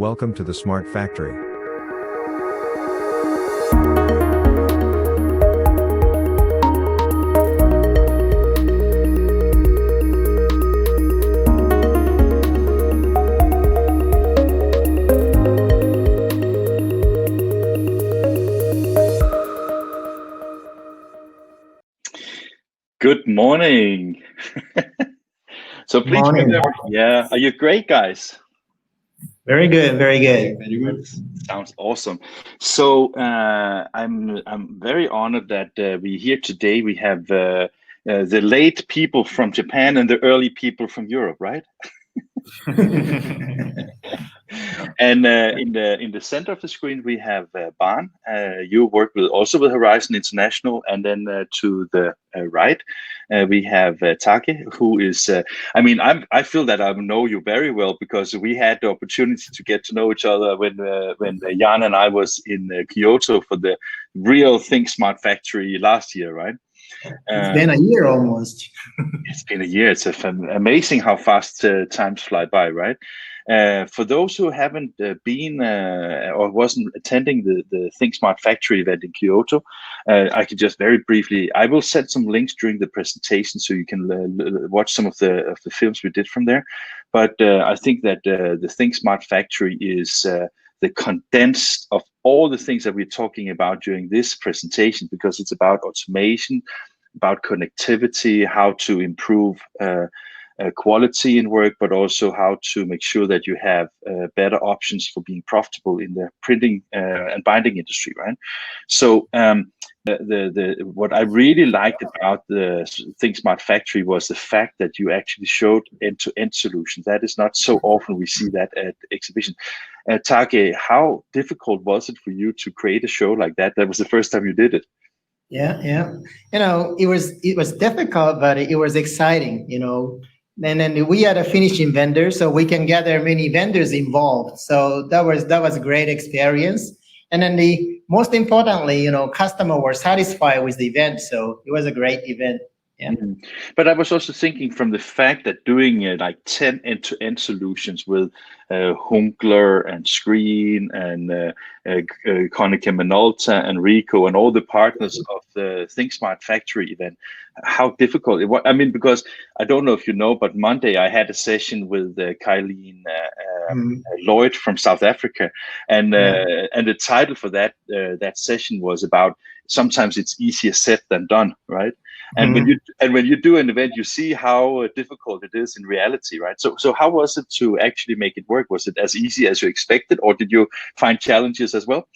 Welcome to the Smart Factory. Good morning. So please remember, are you great, guys? Very good, very good. Very good. Sounds awesome. So I'm very honored that we're here today. We have the late people from Japan and the early people from Europe, right? And in the center of the screen we have Ban. You work also with Horizon International, and then to the right we have Take, who is. I feel that I know you very well because we had the opportunity to get to know each other when Jan and I was in Kyoto for the real Think Smart Factory last year, right? It's been a year almost. It's been a year. It's amazing how fast times fly by, right? For those who haven't been or wasn't attending the Think Smart Factory event in Kyoto, I could just very briefly, I will set some links during the presentation so you can watch some of the films we did from there. But I think that the Think Smart Factory is the condensed of all the things that we're talking about during this presentation, because it's about automation, about connectivity, how to improve quality in work, but also how to make sure that you have better options for being profitable in the printing and binding industry, right? So what I really liked about the Think Smart Factory was the fact that you actually showed end-to-end solutions. That is not so often we see that at exhibition. Take, how difficult was it for you to create a show like that? That was the first time you did it. Yeah. You know, it was difficult, but it was exciting. You know, and then we had a finishing vendor, so we can gather many vendors involved. So that was a great experience. And then most importantly, you know, customers were satisfied with the event, so it was a great event. Yeah. But I was also thinking from the fact that doing like 10 end-to-end solutions with Hunkler and Screen and Konica Minolta and Ricoh and all the partners of the Think Smart Factory event, how difficult it was. I mean, because I don't know if you know, but Monday I had a session with Kylene Lloyd from South Africa, and the title for that session was about sometimes it's easier said than done, right? And when you do an event, you see how difficult it is in reality, right? So how was it to actually make it work? Was it as easy as you expected, or did you find challenges as well?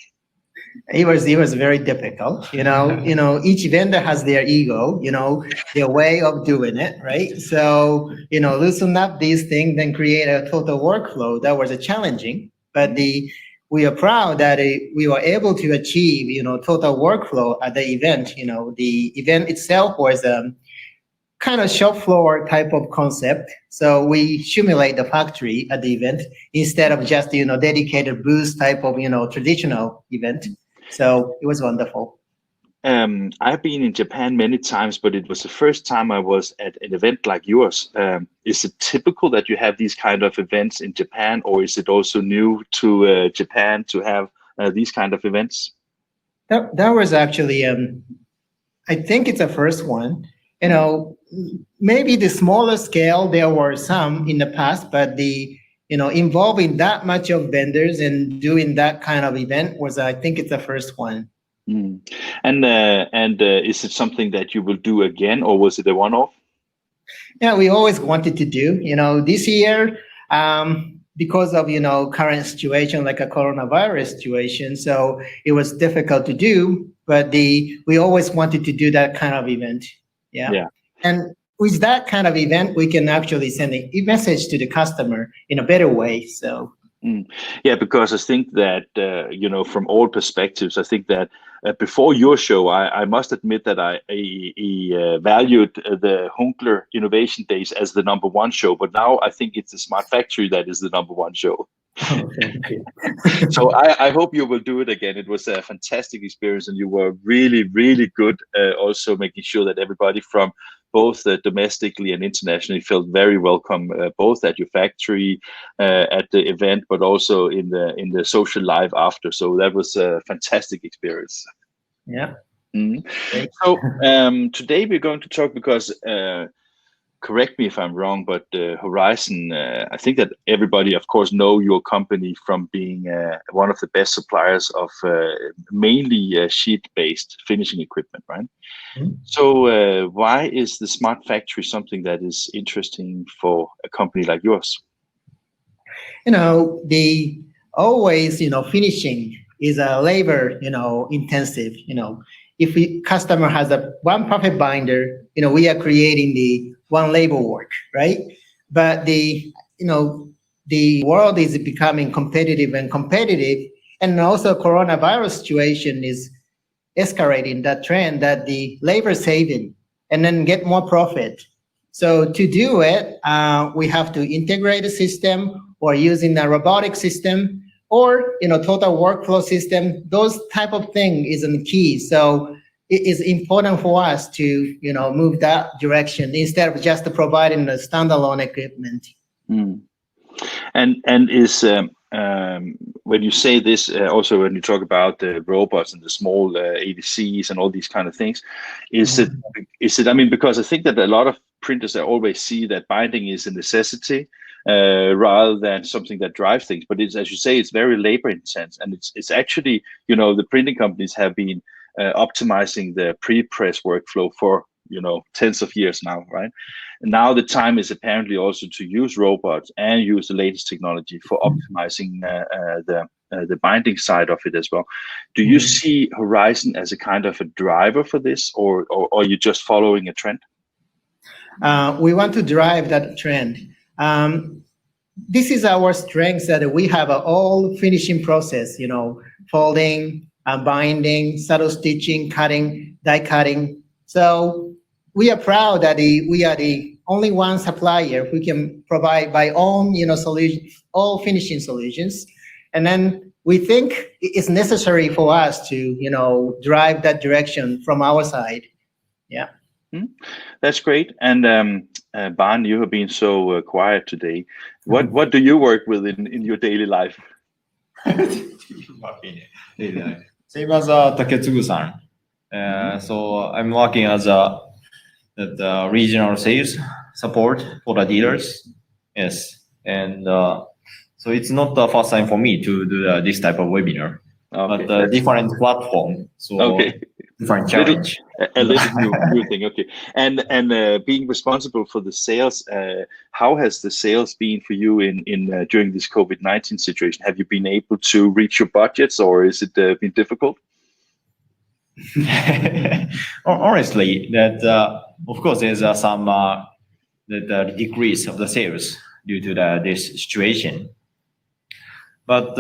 It was very difficult. You know, each vendor has their ego, you know, their way of doing it, right? So, you know, loosen up these things, then create a total workflow. That was challenging, but we are proud that we were able to achieve, you know, total workflow at the event. You know, the event itself was kind of shop floor type of concept. So we simulate the factory at the event instead of just, you know, dedicated booth type of, you know, traditional event. So it was wonderful. I've been in Japan many times, but it was the first time I was at an event like yours. Is it typical that you have these kind of events in Japan, or is it also new to Japan to have these kind of events? That was actually, I think it's the first one. You know, maybe the smaller scale, there were some in the past, but involving that much of vendors and doing that kind of event was, I think it's the first one. And is it something that you will do again, or was it a one-off? Yeah, we always wanted to do. You know, this year, because of, you know, current situation like a coronavirus situation, so it was difficult to do. But we always wanted to do that kind of event. Yeah. And with that kind of event, we can actually send a message to the customer in a better way. So. Yeah, because I think that, you know, from all perspectives, I think that before your show, I must admit that I valued the Hunkler Innovation Days as the #1 show, but now I think it's the Smart Factory that is the #1 show. Oh, thank you. So I hope you will do it again. It was a fantastic experience, and you were really, really good also making sure that everybody from both domestically and internationally, felt very welcome, both at your factory, at the event, but also in the social life after. So that was a fantastic experience. Yeah. Mhm. So today we're going to talk because correct me if I'm wrong, but Horizon, I think that everybody, of course, know your company from being one of the best suppliers of mainly sheet-based finishing equipment, right? Mhm. So why is the smart factory something that is interesting for a company like yours? The always, finishing is a labor, intensive. If customer has a one profit binder, we are creating the one labor work, right? But the world is becoming competitive, and also coronavirus situation is escalating that trend that the labor saving and then get more profit. So to do it, we have to integrate a system or using a robotic system or total workflow system. Those type of thing is the key. So it is important for us to move that direction instead of just providing the standalone equipment. Mm. And is when you say this, also when you talk about the robots and the small ADCs and all these kind of things, is it? I mean, because I think that a lot of printers always see that binding is a necessity rather than something that drives things. But it's, as you say, it's very labor intense, and it's actually the printing companies have been optimizing the pre-press workflow for tens of years now, right? And now the time is apparently also to use robots and use the latest technology for optimizing the binding side of it as well. Do you see Horizon as a kind of a driver for this, or are you just following a trend? We want to drive that trend. This is our strength, that we have a all finishing process, folding, binding, saddle stitching, cutting, die cutting. So we are proud that we are the only one supplier who can provide by own, solution, all finishing solutions. And then we think it's necessary for us to, drive that direction from our side. Yeah. That's great. And Ban, you have been so quiet today. What do you work with in your daily life? Same as Taketsugu-san. So I'm working as the regional sales support for the dealers. Yes, and so it's not the first time for me to do this type of webinar, Okay, but different platform. So okay. different challenge. A little new thing, okay. And being responsible for the sales, how has the sales been for you in during this COVID-19 situation? Have you been able to reach your budgets, or is it been difficult? Honestly, that of course there's some the decrease of the sales due to this situation, but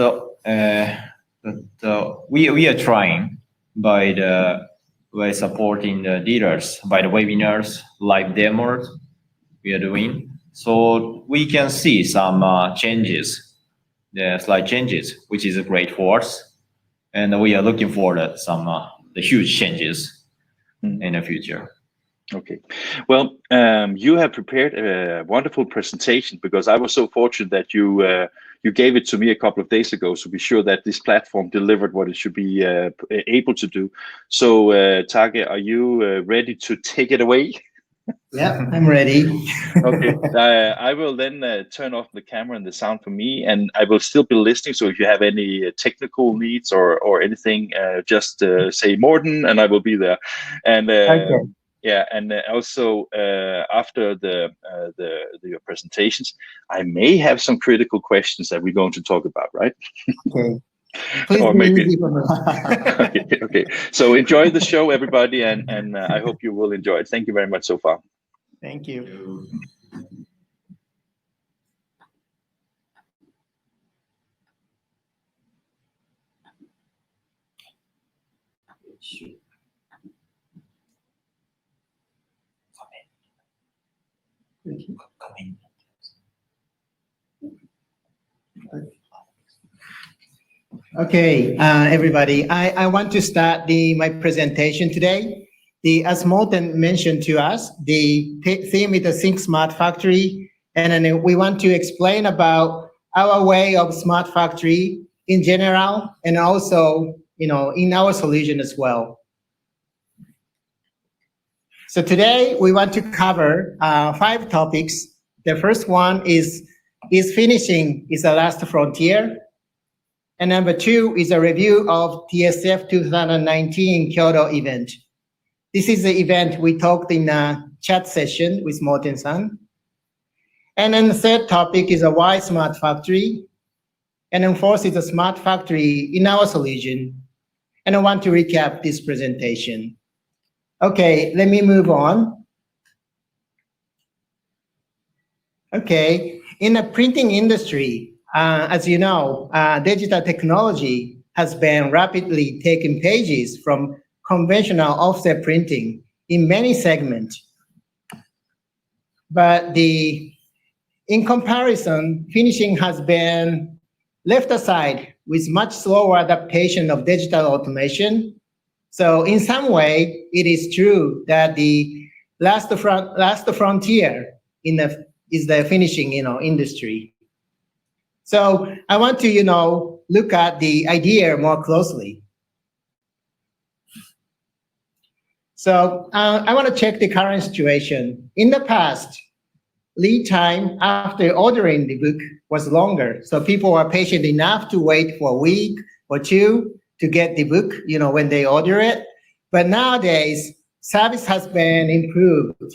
we are trying by supporting the dealers by the webinars, live demos we are doing, so we can see some changes, the slight changes, which is great for us, and we are looking for some the huge changes in the future. Okay, well, you have prepared a wonderful presentation, because I was so fortunate that you gave it to me a couple of days ago, so be sure that this platform delivered what it should be able to do. So, Tage, are you ready to take it away? Yeah, I'm ready. Okay, I will then turn off the camera and the sound for me, and I will still be listening. So if you have any technical needs or anything, just say Morten, and I will be there. And Okay. yeah, and also after your presentations, I may have some critical questions that we're going to talk about, right? Okay. Please Or be maybe. easy for me. Okay. So enjoy the show, everybody, and I hope you will enjoy it. Thank you very much so far. Thank you. Okay, everybody, I want to start my presentation today. as Morten mentioned to us, the theme is the Think Smart Factory, and then we want to explain about our way of smart factory in general, and also, in our solution as well. So today we want to cover 5 topics. The first one is finishing is the last frontier? And number 2 is a review of TSF 2019 Kyoto event. This is the event we talked in a chat session with Morten-san. And then the third topic is a why smart factory. And then fourth is a smart factory in our solution. And I want to recap this presentation. Okay, let me move on. Okay, in the printing industry, as you know, digital technology has been rapidly taking pages from conventional offset printing in many segments. But in comparison, finishing has been left aside with much slower adaptation of digital automation. So in some way, it is true that the last frontier is the finishing industry. So I want to look at the idea more closely. So I want to check the current situation. In the past, lead time after ordering the book was longer. So people were patient enough to wait for a week or 2 to get the book, when they order it. But nowadays, service has been improved.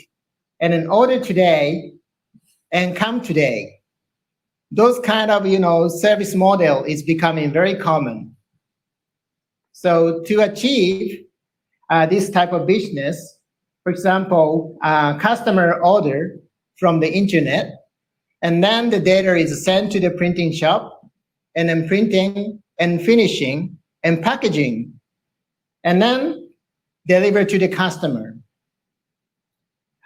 And an order today and come today. Those kind of, service model is becoming very common. So to achieve this type of business, for example, customer order from the internet, and then the data is sent to the printing shop, and then printing and finishing and packaging, and then delivered to the customer.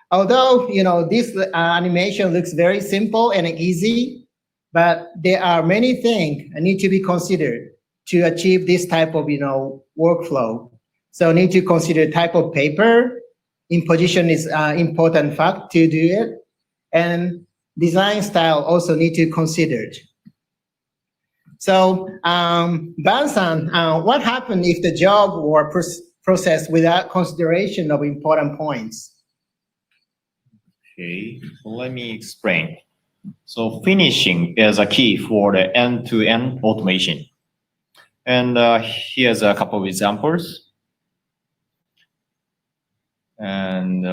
Although, this animation looks very simple and easy, but there are many things that need to be considered to achieve this type of, workflow. So need to consider type of paper, imposition is important fact to do it, and design style also need to consider. So, Ban-san, what happened if the job were processed without consideration of important points? Okay, so let me explain. So finishing is a key for the end-to-end automation. And here's a couple of examples. And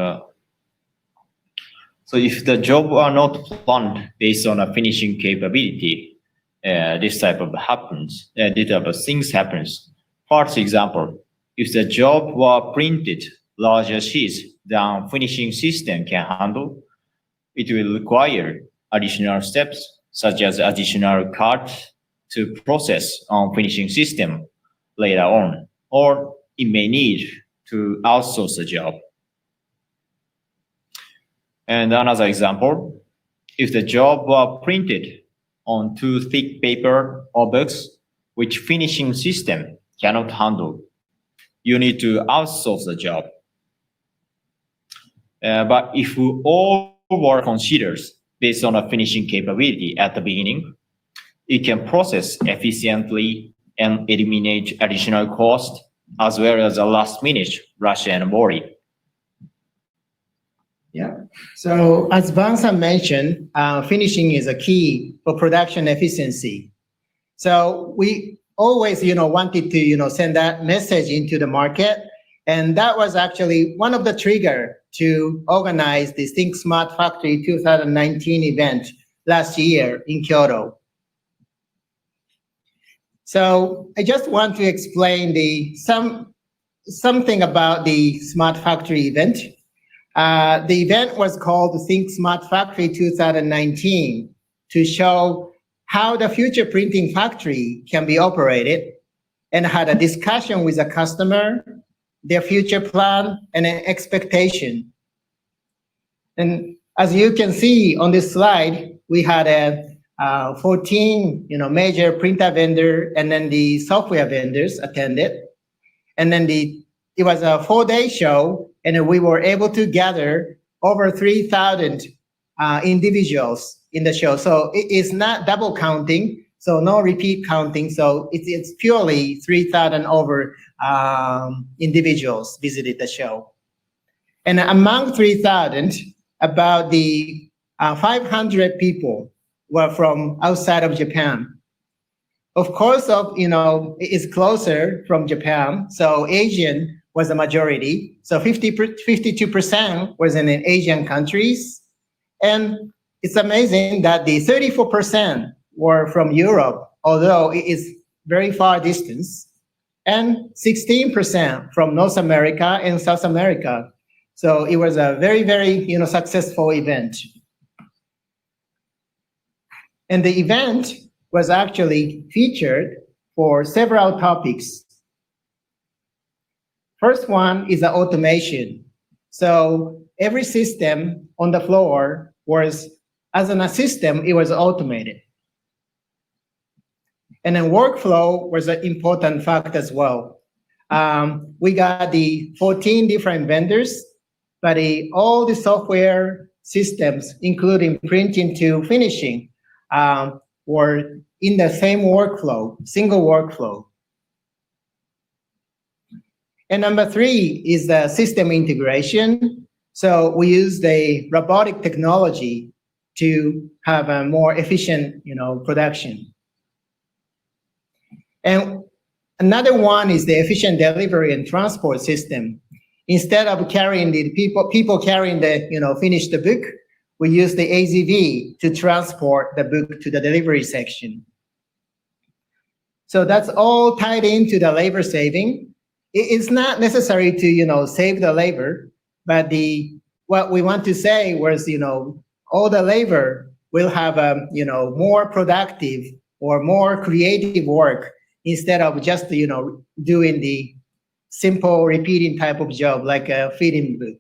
so if the job are not planned based on a finishing capability, this type of things happens. First example, if the job were printed larger sheets than finishing system can handle, it will require additional steps such as additional cards to process on finishing system later on, or it may need to outsource the job. And another example, if the job were printed on too thick paper or books, which finishing system cannot handle, you need to outsource the job. But if all were considered based on a finishing capability at the beginning, it can process efficiently and eliminate additional cost, as well as a last-minute rush and worry. Yeah. So as Ban-san mentioned, finishing is a key for production efficiency. So we always, wanted to, send that message into the market. And that was actually one of the triggers to organize the Think Smart Factory 2019 event last year in Kyoto. So I just want to explain something about the Smart Factory event. The event was called Think Smart Factory 2019 to show how the future printing factory can be operated, and had a discussion with the customer, their future plan, and an expectation. And as you can see on this slide, we had 14 major printer vendor, and then the software vendors attended. And then it was a 4-day show and we were able to gather over 3,000 individuals in the show. So it is not double counting, so no repeat counting. So it's purely 3,000 over individuals visited the show. And among 3,000, about the 500 people were from outside of Japan. Of course, it's closer from Japan, so Asian was the majority. So 52% was in Asian countries. And it's amazing that the 34% were from Europe, although it is very far distance, and 16% from North America and South America. So it was a very, very successful event. And the event was actually featured for several topics. First one is the automation. So every system on the floor was, as a system, it was automated. And then workflow was an important fact as well. We got the 14 different vendors, but all the software systems, including printing to finishing, were in the same workflow, single workflow. And number 3 is the system integration. So we use the robotic technology to have a more efficient, production. And another one is the efficient delivery and transport system. Instead of carrying the people carrying the, finish the book, we use the AZV to transport the book to the delivery section. So that's all tied into the labor saving. It's not necessary to, save the labor, but what we want to say was, all the labor will have a, more productive or more creative work instead of just, doing the simple repeating type of job like a feeding book.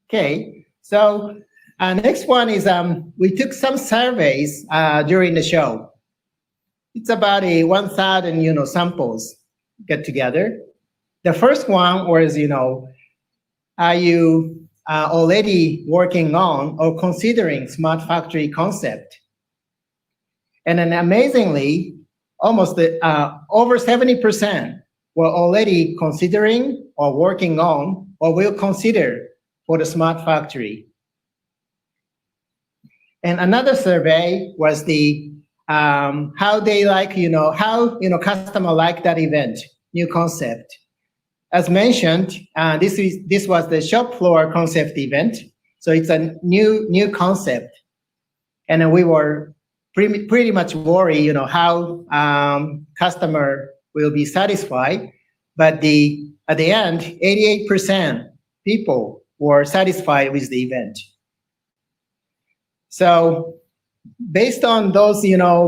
Okay, so next one is we took some surveys during the show. It's about 1,000 samples get together. The first one was are you already working on or considering smart factory concept? And then amazingly, almost over 70% were already considering or working on or will consider for the smart factory. And another survey was the how they like, how customer like that event, new concept. As mentioned, this was the shop floor concept event, so it's a new concept, and we were pretty much worried, how customer will be satisfied. But at the end, 88% people were satisfied with the event. So based on those,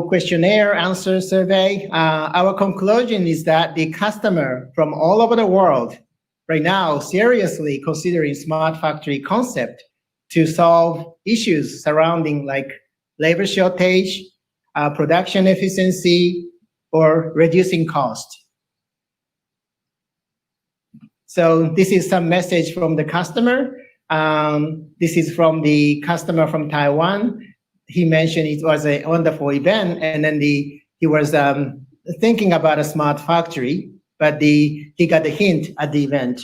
questionnaire answer survey, our conclusion is that the customer from all over the world right now seriously considering smart factory concept to solve issues surrounding like labor shortage, production efficiency, or reducing cost. So this is some message from the customer. This is from the customer from Taiwan. He mentioned it was a wonderful event, and then he was thinking about a smart factory, but he got the hint at the event.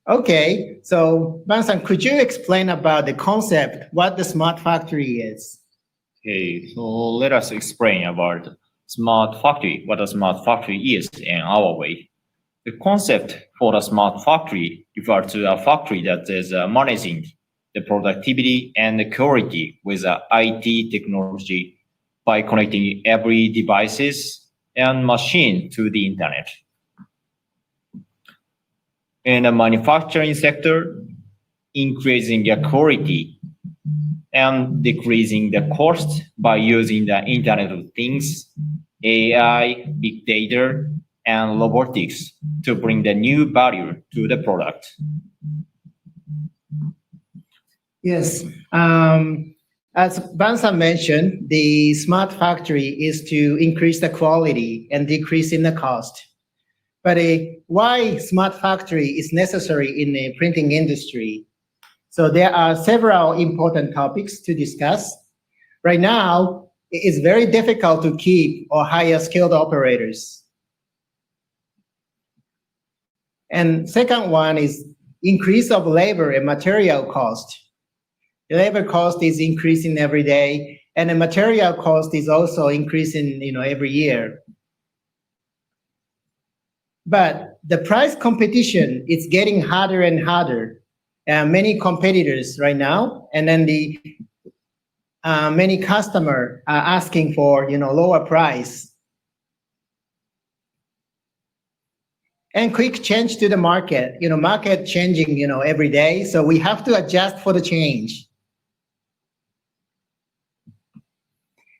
Okay, so Ban-san, could you explain about the concept, what the smart factory is? Okay, so let us explain about smart factory, what a smart factory is in our way. The concept for the smart factory refers to a factory that is managing the productivity and the quality with IT technology by connecting every devices and machine to the internet. In the manufacturing sector, increasing the quality and decreasing the cost by using the Internet of Things, AI, big data, and robotics to bring the new value to the product. Yes, As Bansan mentioned, the smart factory is to increase the quality and decrease in the cost. But why smart factory is necessary in the printing industry? So there are several important topics to discuss. Right now, it is very difficult to keep or hire skilled operators. And second one is increase of labor and material cost. The labor cost is increasing every day, and the material cost is also increasing, every year. But the price competition is getting harder and harder. Many competitors right now, and then the many customers are asking for lower price. And quick change to the market, market changing every day, so we have to adjust for the change.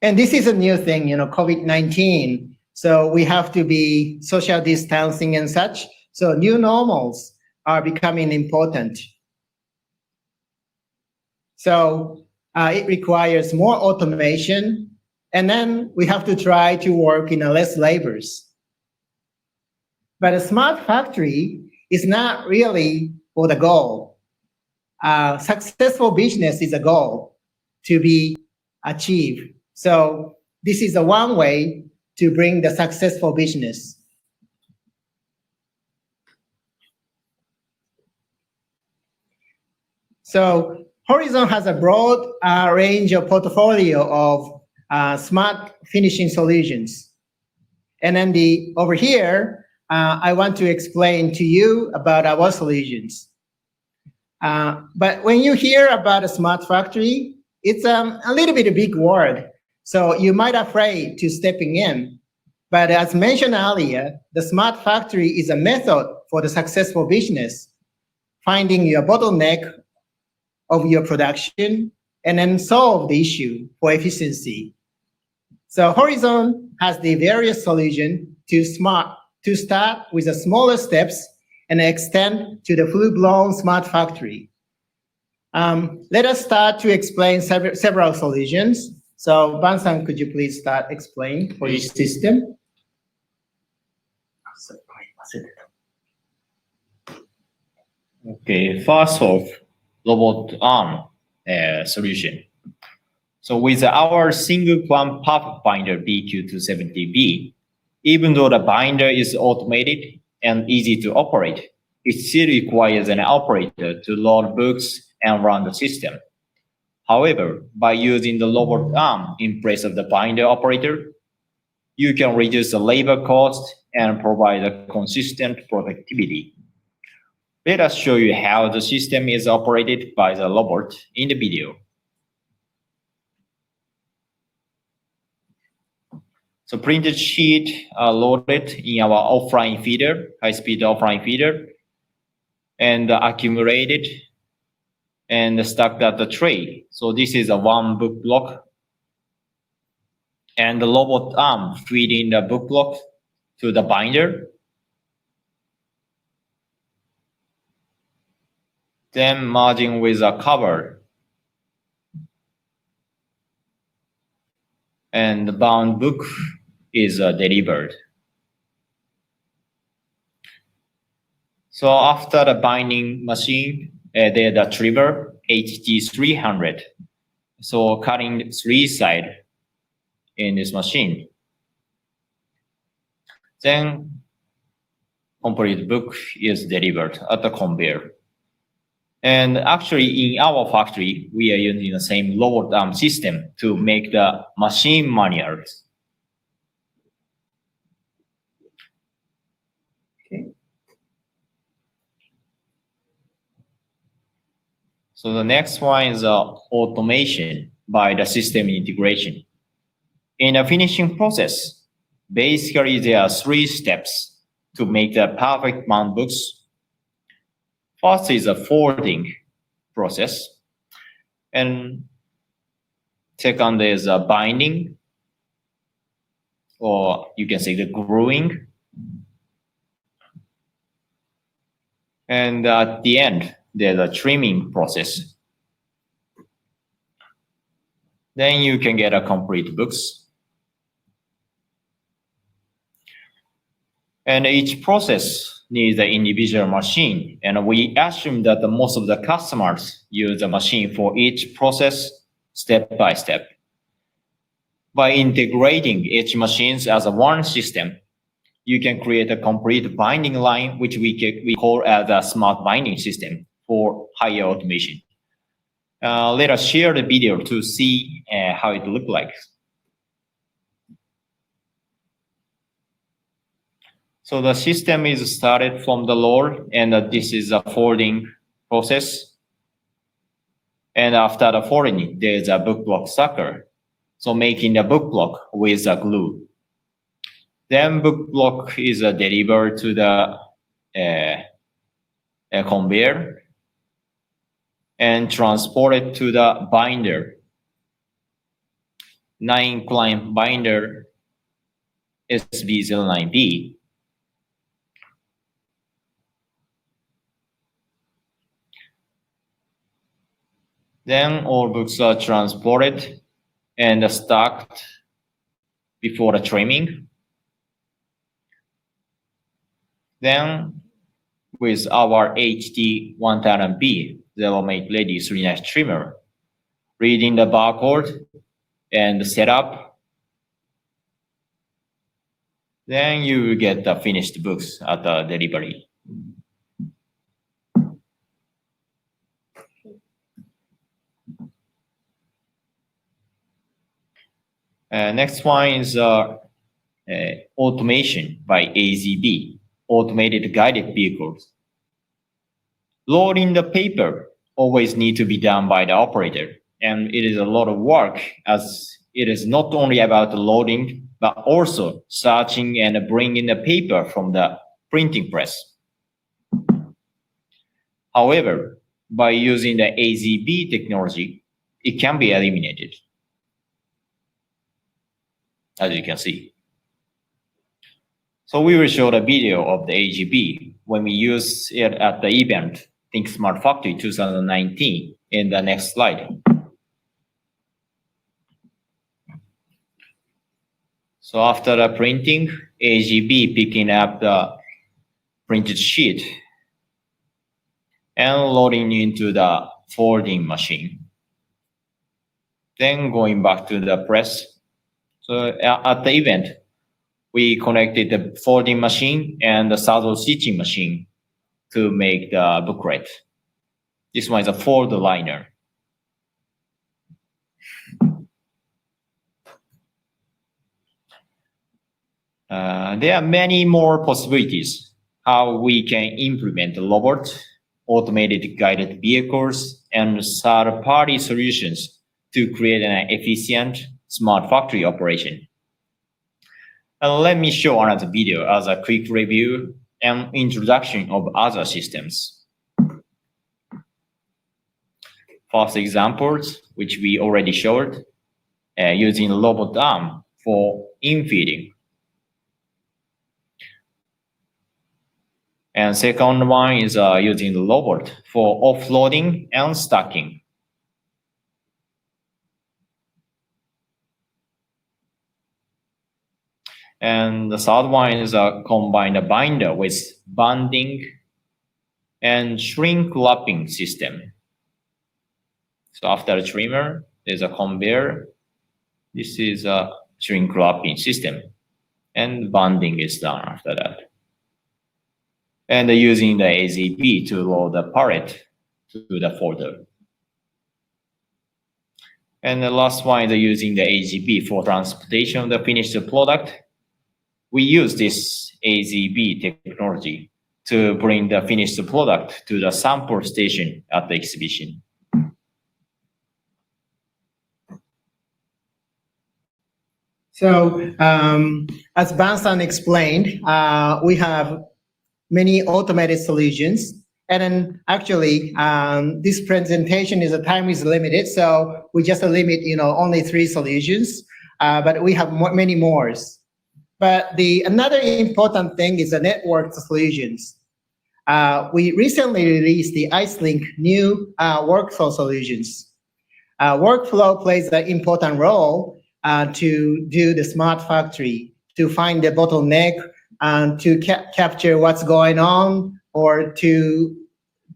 And this is a new thing, COVID-19. So we have to be social distancing and such. So new normals are becoming important. So it requires more automation, and then we have to try to work in less labors. But a smart factory is not really for the goal. Successful business is a goal to be achieved. So this is the one way to bring the successful business. So Horizon has a broad range of portfolio of smart finishing solutions. And then over here, I want to explain to you about our solutions. But when you hear about a smart factory, it's a little bit a big word. So you might be afraid to stepping in. But as mentioned earlier, the smart factory is a method for the successful business, finding your bottleneck of your production and then solve the issue for efficiency. So Horizon has the various solutions to start with the smaller steps and extend to the full-blown smart factory. Let us start to explain several solutions. So Bansan, could you please start explaining for each system? Okay, first off, robot arm solution. So with our single plumb puff binder BQ270B, even though the binder is automated and easy to operate, it still requires an operator to load books and run the system. However, by using the robot arm in place of the binder operator, you can reduce the labor cost and provide a consistent productivity. Let us show you how the system is operated by the robot in the video. So printed sheet are loaded in our offline feeder, high-speed offline feeder, and accumulated and stacked at the tray. So this is a one book block, and the robot arm feeding the book block to the binder. Then merging with a cover. And the bound book is delivered. So after the binding machine, there's a trimmer HT300. So cutting 3 sides in this machine. Then complete book is delivered at the conveyor. And actually in our factory, we are using the same robot arm system to make the machine manuals. Okay. So the next one is automation by the system integration. In the finishing process, basically there are 3 steps to make the perfect mount books. First is a folding process, and second is a binding, or you can say the gluing. And at the end, there's a trimming process. Then you can get a complete books. And each process needs an individual machine. And we assume that most of the customers use a machine for each process step by step. By integrating each machines as a one system, you can create a complete binding line, which we call as a smart binding system for higher automation. Let us share the video to see how it looks like. So the system is started from the load, and this is a folding process. And after the folding, there's a book block sucker. So making the book block with a glue. Then book block is delivered to the conveyor and transported to the binder. 9 client binder SB09B. Then all books are transported and stacked before the trimming. Then with our HD1000B zero make ready 3-notch trimmer, reading the barcode and set up, then you will get the finished books at the delivery. Next one is automation by AZB, automated guided vehicles. Loading the paper always need to be done by the operator, and it is a lot of work, as it is not only about loading, but also searching and bringing the paper from the printing press. However, by using the AZB technology, it can be eliminated, as you can see. So we will show the video of the AZB when we use it at the event, Think Smart Factory 2019, in the next slide. So after the printing, AZB picking up the printed sheet and loading into the folding machine. Then going back to the press. So at the event, we connected the folding machine and the saddle stitching machine to make the booklet. This one is a fold liner. There are many more possibilities how we can implement the robot, automated guided vehicles, and third-party solutions to create an efficient smart factory operation. And let me show another video as a quick review and introduction of other systems. First examples, which we already showed, using robot arm for infeeding. And second one is using the robot for offloading and stacking. And the third one is combine the binder with bonding and shrink wrapping system. So after the trimmer, there's a conveyor. This is a shrink wrapping system, and bonding is done after that. And using the AZB to load the pallet to the folder. And the last one is using the AZB for transportation of the finished product. We use this AZB technology to bring the finished product to the sample station at the exhibition. So, as Ban-san explained, we have many automated solutions. And then actually, this presentation is time is limited, so we just limit, only 3 solutions, but we have many more. But another important thing is the network solutions. We recently released the IceLink new workflow solutions. Workflow plays an important role to do the smart factory, to find the bottleneck, and to capture what's going on, or to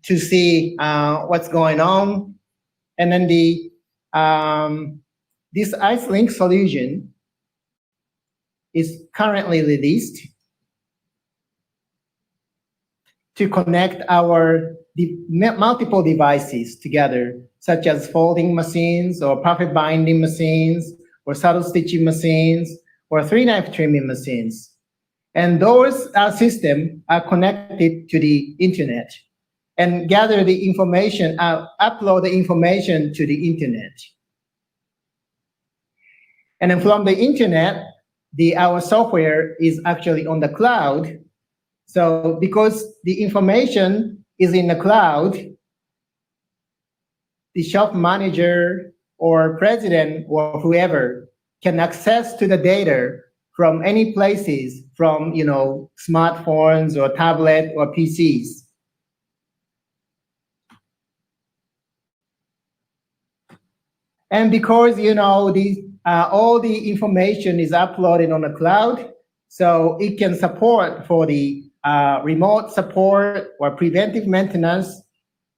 see what's going on. And then this IceLink solution is currently released to connect our multiple devices together, such as folding machines, or perfect binding machines, or saddle stitching machines, or 3-knife trimming machines. And those systems are connected to the internet and gather the information, upload the information to the internet. And then from the internet, our software is actually on the cloud. So because the information is in the cloud, the shop manager or president or whoever can access to the data from any places, from smartphones or tablet or PCs. And because all the information is uploaded on the cloud, so it can support for the remote support or preventive maintenance.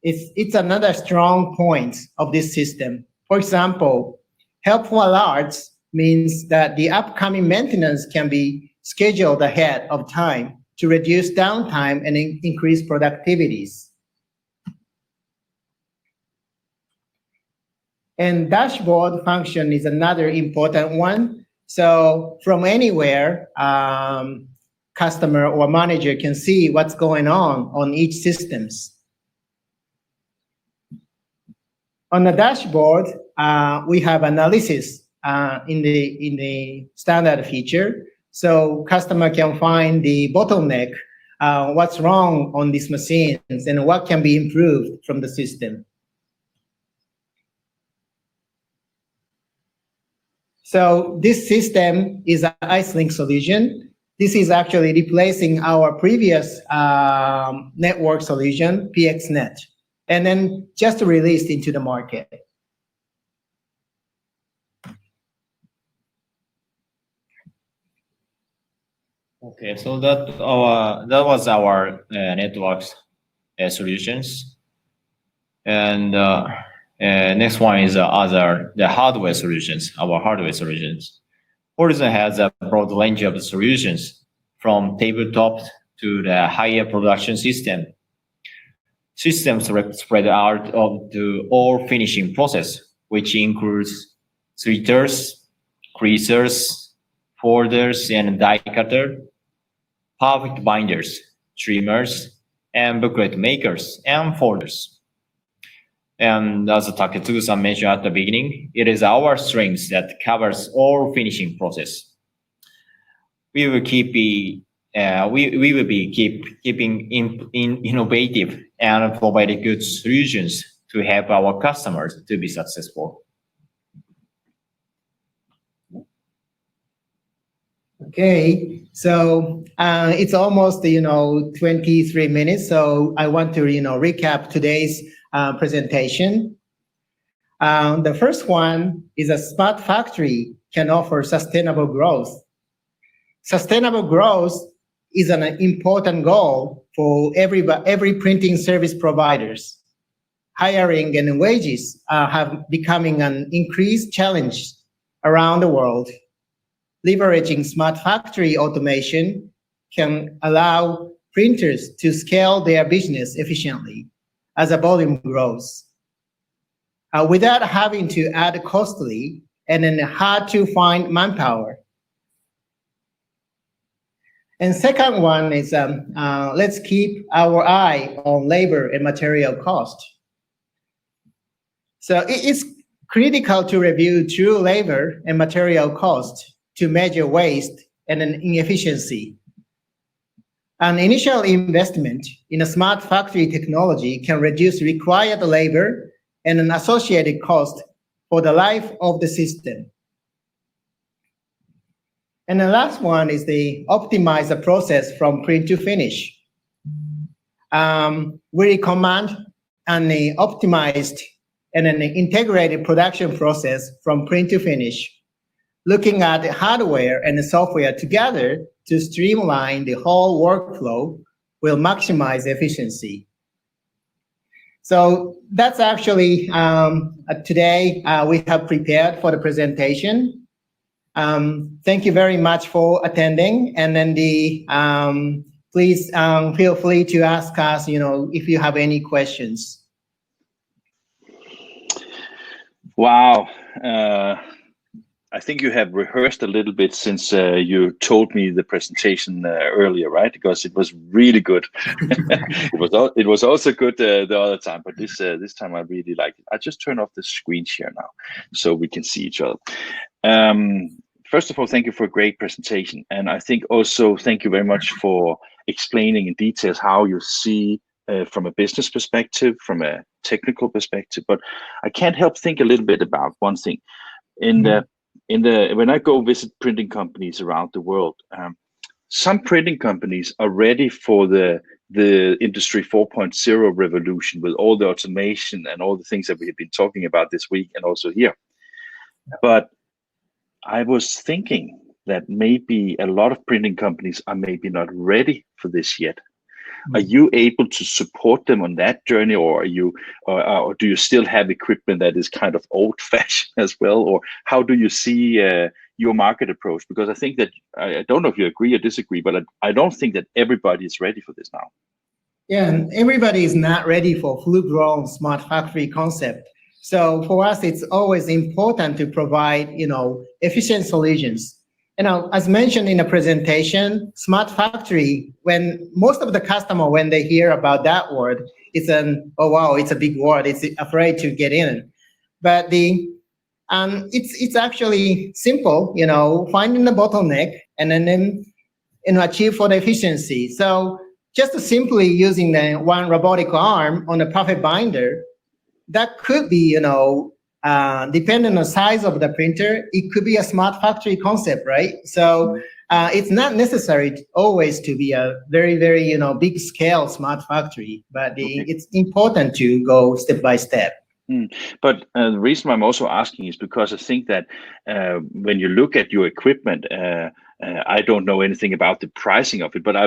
It's another strong point of this system. For example, helpful alerts means that the upcoming maintenance can be scheduled ahead of time to reduce downtime and increase productivities. And dashboard function is another important one. So from anywhere, customer or manager can see what's going on each systems. On the dashboard, we have analysis in the standard feature. So customer can find the bottleneck, what's wrong on these machines, and what can be improved from the system. So this system is an IceLink solution. This is actually replacing our previous network solution, PXNet, and then just released into the market. Okay, so that was our networks solutions, and next one is the hardware solutions. Our hardware solutions. Horizon has a broad range of solutions, from tabletop to the higher production system. Systems spread out to all finishing process, which includes threaders, creasers, folders, and die cutter, perfect binders, trimmers, and booklet makers, and folders. And as Taketsugu-san mentioned at the beginning, it is our strength that covers all finishing process. We will keeping innovative and provide good solutions to help our customers to be successful. Okay, so it's almost 23 minutes, so I want to recap today's presentation. The first one is a smart factory can offer sustainable growth. Sustainable growth is an important goal for every printing service providers. Hiring and wages have becoming an increased challenge around the world. Leveraging smart factory automation can allow printers to scale their business efficiently as a volume grows, without having to add costly and then hard to find manpower. And second one is let's keep our eye on labor and material cost. So it is critical to review true labor and material cost to measure waste and an inefficiency. An initial investment in a smart factory technology can reduce required labor and an associated cost for the life of the system. And the last one is the optimize the process from print to finish. We recommend an optimized and an integrated production process from print to finish, looking at the hardware and the software together to streamline the whole workflow will maximize efficiency. So that's actually today we have prepared for the presentation. Thank you very much for attending, and then please feel free to ask us, if you have any questions. Wow. I think you have rehearsed a little bit since you told me the presentation earlier, right? Because it was really good. It was also good the other time, but this time I really liked it. I just turn off the screen share now so we can see each other. First of all, thank you for a great presentation. And I think also thank you very much for explaining in details how you see from a business perspective, from a technical perspective. But I can't help think a little bit about one thing. When I go visit printing companies around the world, some printing companies are ready for the Industry 4.0 revolution with all the automation and all the things that we have been talking about this week and also here. But I was thinking that maybe a lot of printing companies are maybe not ready for this yet. Are you able to support them on that journey, or or do you still have equipment that is kind of old-fashioned as well, or how do you see your market approach? Because I think that I don't know if you agree or disagree, but I don't think that everybody is ready for this now. Yeah, and everybody is not ready for full-grown smart factory concept. So for us, it's always important to provide, efficient solutions. As mentioned in the presentation, smart factory, when most of the customer, when they hear about that word, it's oh wow, it's a big word, it's afraid to get in. But it's actually simple, finding the bottleneck and then achieve for the efficiency. So just simply using the one robotic arm on a perfect binder, that could be, depending on the size of the printer, it could be a smart factory concept, right? So it's not necessary always to be a very, very, big scale smart factory, but it's important to go step by step. But the reason I'm also asking is because I think that when you look at your equipment, I don't know anything about the pricing of it, but I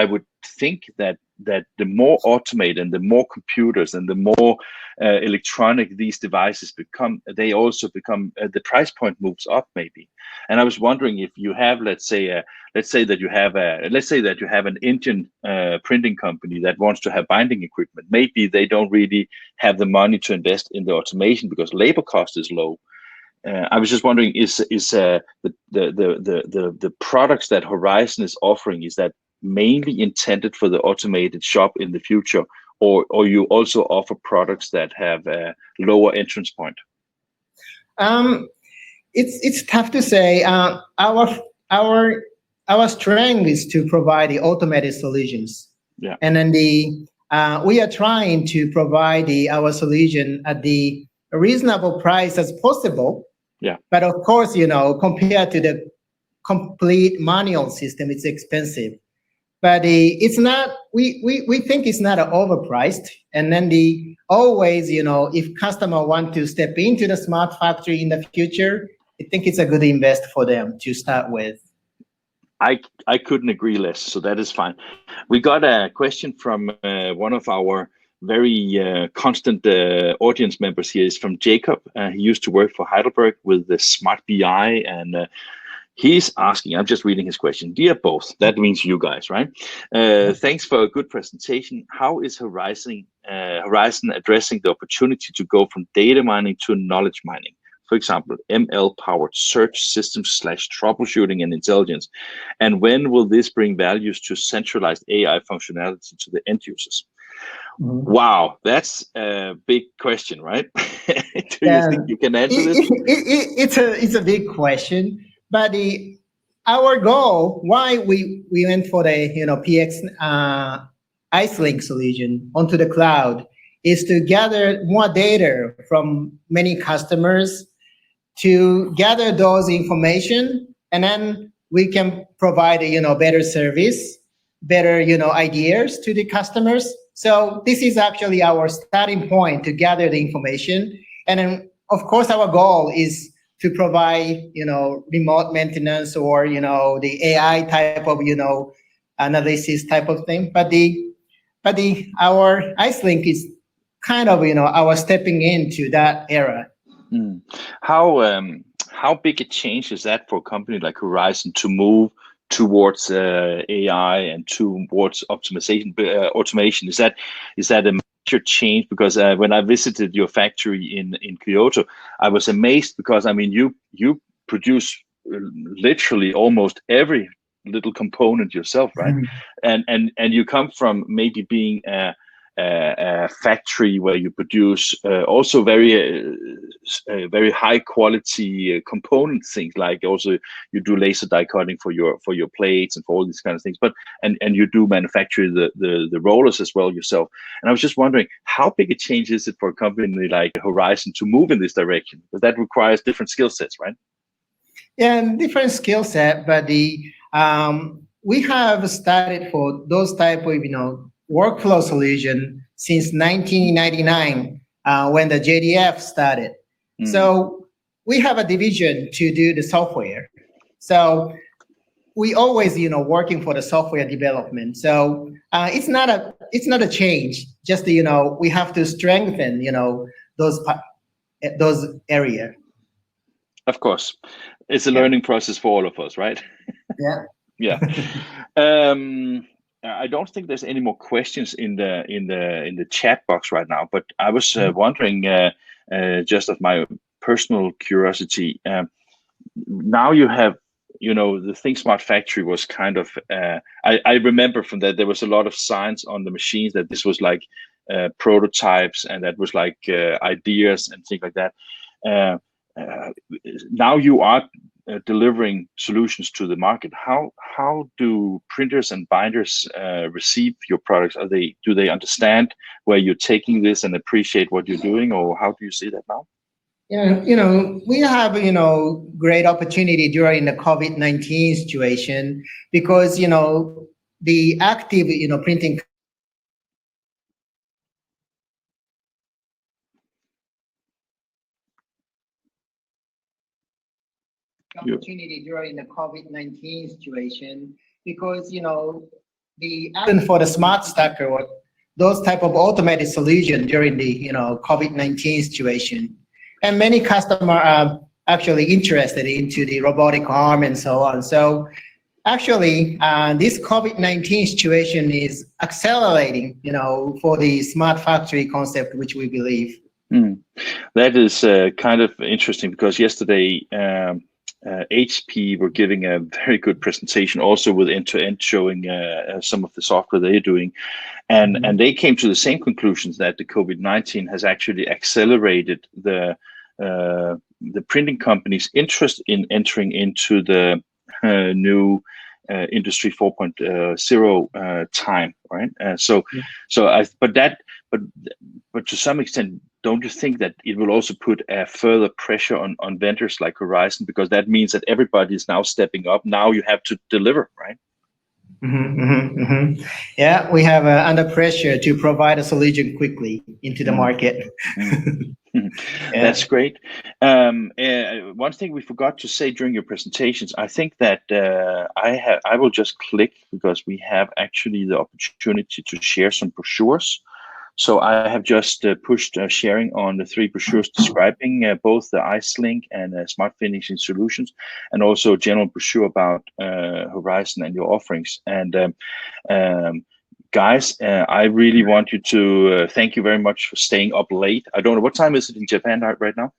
would think that the more automated and the more computers and the more electronic these devices become, they also become the price point moves up maybe. And I was wondering if you have, let's say that you have an Indian printing company that wants to have binding equipment. Maybe they don't really have the money to invest in the automation because labor cost is low. I was just wondering, is the products that Horizon is offering, is that mainly intended for the automated shop in the future, or you also offer products that have a lower entrance point? It's tough to say. Our strength is to provide the automated solutions. Yeah. And then we are trying to provide our solution at the reasonable price as possible. Yeah. But of course, compared to the complete manual system, it's expensive. But it's not. We think it's not overpriced. And then always, if customer want to step into the smart factory in the future, I think it's a good invest for them to start with. I couldn't agree less. So that is fine. We got a question from one of our very constant audience members here. Is from Jacob. He used to work for Heidelberg with the Smart BI, and he's asking, I'm just reading his question. Dear both, that means you guys, right? Thanks for a good presentation. How is Horizon addressing the opportunity to go from data mining to knowledge mining? For example, ML-powered search systems / troubleshooting and intelligence. And when will this bring values to centralized AI functionality to the end users? Wow, that's a big question, right? Do you think you can answer this? It's a big question, but our goal, why we went for the PX IceLink solution onto the cloud, is to gather more data from many customers, to gather those information, and then we can provide better service, better ideas to the customers. So this is actually our starting point, to gather the information And then, of course, our goal is to provide, remote maintenance or, the AI type of, analysis type of thing. But our IceLink is kind of, our stepping into that era. How big a change is that for a company like Horizon to move towards AI and towards automation? Is that a major change? Because when I visited your factory in Kyoto, I was amazed because I mean you produce literally almost every little component yourself, right? And you come from maybe being a factory where you produce also very high quality component things, like also you do laser die cutting for your plates and for all these kind of things, but and you do manufacture the rollers as well yourself. And I was just wondering, how big a change is it for a company like Horizon to move in this direction? Because that requires different skill sets, right? Yeah, different skill set, but we have started for those type of workflow solution since 1999 when the JDF started. So we have a division to do the software. So we always working for the software development. So it's not a change. Just we have to strengthen those area. Of course, it's a learning process for all of us, right? Yeah. Yeah. I don't think there's any more questions in the chat box right now, but I was wondering, just of my personal curiosity, now you have, the Think Smart Factory was kind of, I remember from that there was a lot of signs on the machines that this was like prototypes, and that was like ideas and things like that. Now you are delivering solutions to the market. How do printers and binders receive your products? Do they understand where you're taking this and appreciate what you're doing, or how do you see that now? Yeah, we have great opportunity during the COVID-19 situation, because the active printing opportunity during the COVID-19 situation, because the for the smart stacker or those type of automated solution during the COVID-19 situation, and many customers are actually interested into the robotic arm and so on. So actually, this COVID-19 situation is accelerating, for the smart factory concept, which we believe. That is kind of interesting, because yesterday HP were giving a very good presentation, also with end-to-end, showing some of the software they're doing, and they came to the same conclusions, that the COVID-19 has actually accelerated the printing companies' interest in entering into the new Industry 4.0 time, right? But to some extent, don't you think that it will also put a further pressure on vendors like Horizon, because that means that everybody is now stepping up? Now you have to deliver, right? Yeah, we have under pressure to provide a solution quickly into the market. Yeah. That's great. One thing we forgot to say during your presentations, I think that I will just click, because we have actually the opportunity to share some brochures. So I have just pushed sharing on the 3 brochures describing both the IceLink and Smart Finishing Solutions, and also a general brochure about Horizon and your offerings. And guys, I really want you to thank you very much for staying up late. I don't know, what time is it in Japan right now?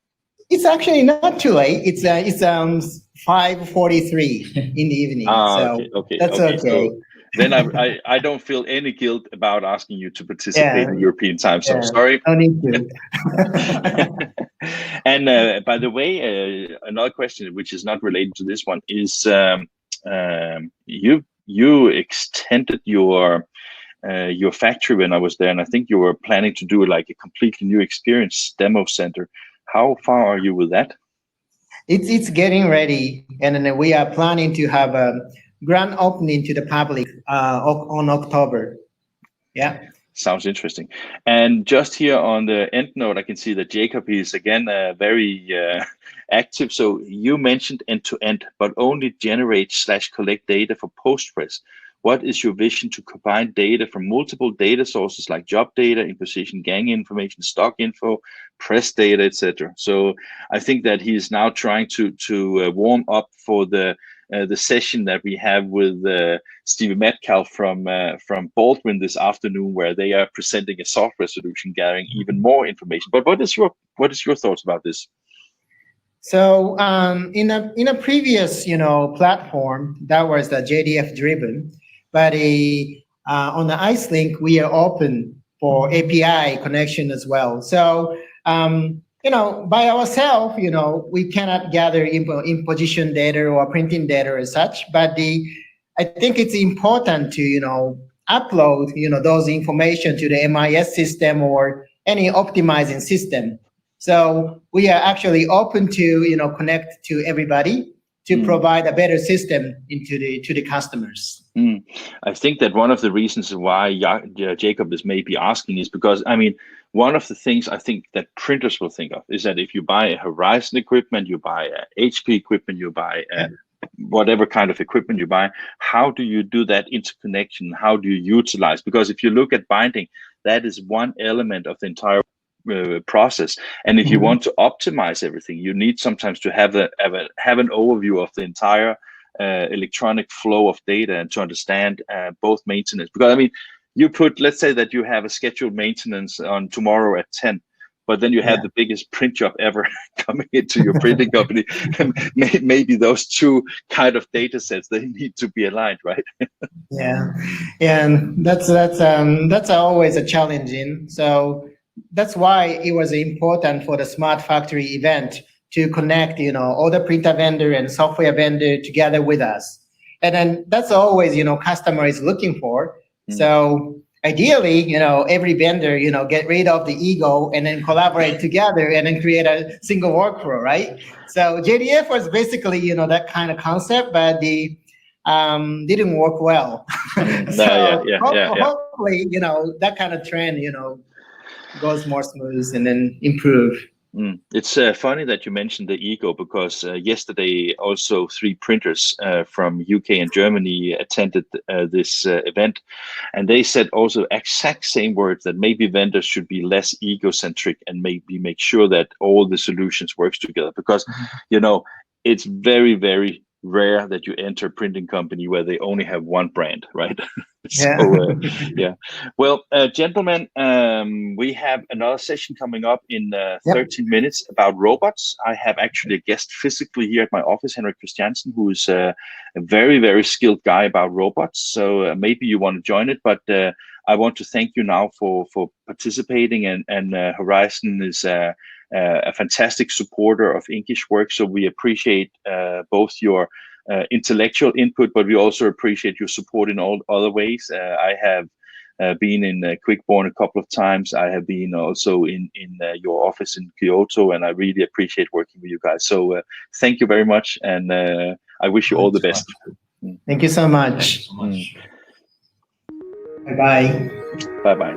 It's actually not too late. It's 5:43 in the evening. So okay. That's okay. So then I don't feel any guilt about asking you to participate in European time. So sorry. No need to. And by the way, another question which is not related to this one is you extended your factory when I was there, and I think you were planning to do like a completely new experience demo center. How far are you with that? It's getting ready, and then we are planning to have a grand opening to the public on October. Yeah. Sounds interesting. And just here on the end note, I can see that Jacob is again very active. So you mentioned end-to-end, but only generate/collect data for Postgres. What is your vision to combine data from multiple data sources like job data, imposition gang information, stock info, press data, etc.? So I think that he is now trying to warm up for the session that we have with Stevie Metcalf from Baldwin this afternoon, where they are presenting a software solution gathering even more information. But what is your thoughts about this? So in a previous platform that was the JDF driven, but on the IceLink we are open for API connection as well. So by ourselves, we cannot gather imposition data or printing data as such, but I think it's important to, upload, those information to the MIS system or any optimizing system. So we are actually open to, connect to everybody to provide a better system to the customers. I think that one of the reasons why Jacob is maybe asking is because, one of the things I think that printers will think of is that if you buy a Horizon equipment, you buy a HP equipment, you buy whatever kind of equipment you buy, how do you do that interconnection? How do you utilize? Because if you look at binding, that is one element of the entire process. And if you want to optimize everything, you need sometimes to have an overview of the entire electronic flow of data and to understand both maintenance. Because let's say that you have a scheduled maintenance on tomorrow at 10, but then you have the biggest print job ever coming into your printing company. Maybe those two kind of data sets, they need to be aligned, right? And that's always a challenging. So that's why it was important for the Smart Factory event to connect, all the printer vendor and software vendor together with us. And then that's always, customer is looking for. So ideally, every vendor, get rid of the ego and then collaborate together and then create a single workflow, right? So JDF was basically, that kind of concept, but the didn't work well. Hopefully, that kind of trend, goes more smooth and then improve. It's funny that you mentioned the ego, because yesterday also 3 printers from UK and Germany attended this event, and they said also exact same words, that maybe vendors should be less egocentric and maybe make sure that all the solutions works together, because it's very, very rare that you enter a printing company where they only have one brand, right? Well, gentlemen, we have another session coming up in 13 minutes about robots. I have actually a guest physically here at my office, Henrik Christiansen, who is a very, very skilled guy about robots. So maybe you want to join it, but I want to thank you now for participating, and Horizon is a fantastic supporter of INKISH work. So we appreciate both your intellectual input, but we also appreciate your support in all other ways. I have been in Quickborn a couple of times. I have been also in your office in Kyoto, and I really appreciate working with you guys. So thank you very much, and I wish you all the best. Thank you so much. Thank you so much. Bye-bye. Bye-bye.